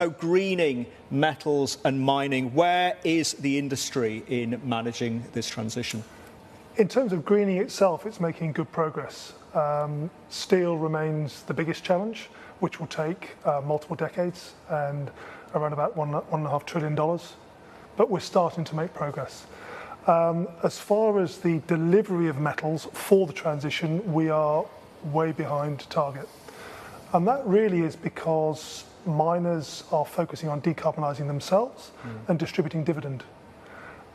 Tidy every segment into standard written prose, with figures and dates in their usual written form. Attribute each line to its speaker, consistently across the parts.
Speaker 1: Greening metals and mining, where is the industry in managing this transition?
Speaker 2: In terms of greening itself, it's making good progress. Steel remains the biggest challenge, which will take multiple decades and around about $1.5 trillion, but we're starting to make progress. As far as the delivery of metals for the transition, we are way behind target. And that really is because miners are focusing on decarbonising themselves and distributing dividend.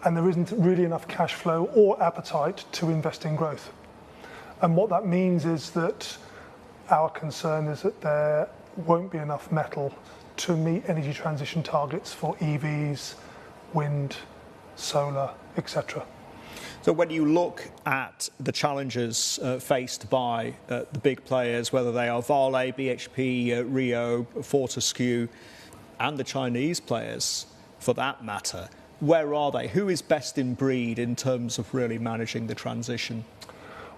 Speaker 2: And there isn't really enough cash flow or appetite to invest in growth. And what that means is that our concern is that there won't be enough metal to meet energy transition targets for EVs, wind, solar, etc.
Speaker 1: So when you look at the challenges faced by the big players, whether they are Vale, BHP, Rio, Fortescue, and the Chinese players, for that matter, where are they? Who is best in breed in terms of really managing the transition?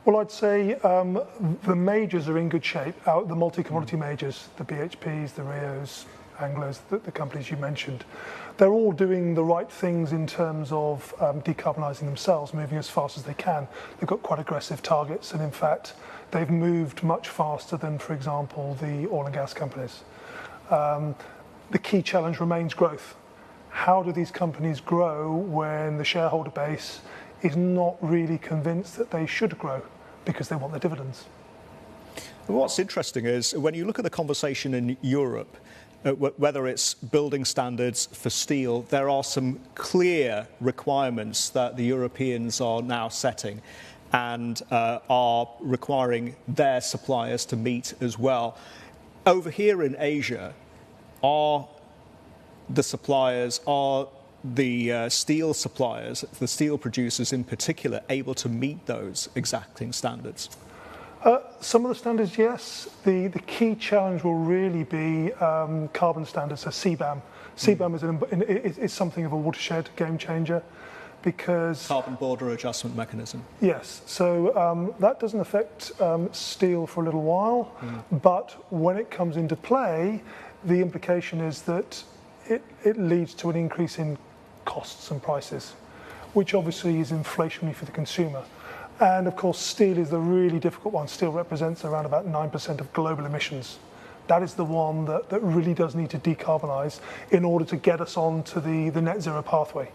Speaker 2: Well, I'd say the majors are in good shape, the multi-commodity majors, the BHPs, the Rios, Anglos, the companies you mentioned. They're all doing the right things in terms of decarbonising themselves, moving as fast as they can. They've got quite aggressive targets, and in fact, they've moved much faster than, for example, the oil and gas companies. The key challenge remains growth. How do these companies grow when the shareholder base is not really convinced that they should grow because they want the dividends?
Speaker 1: What's interesting is when you look at the conversation in Europe, whether it's building standards for steel, there are some clear requirements that the Europeans are now setting and are requiring their suppliers to meet as well. Over here in Asia, are the suppliers, are the steel suppliers, the steel producers in particular, able to meet those exacting standards?
Speaker 2: Some of the standards, yes. The key challenge will really be carbon standards, so CBAM. CBAM is something of a watershed game changer because...
Speaker 1: Carbon border adjustment mechanism.
Speaker 2: Yes, so that doesn't affect steel for a little while, but when it comes into play, the implication is that it leads to an increase in costs and prices, which obviously is inflationary for the consumer. And of course, steel is the really difficult one. Steel represents around about 9% of global emissions. That is the one that really does need to decarbonise in order to get us on to the net zero pathway.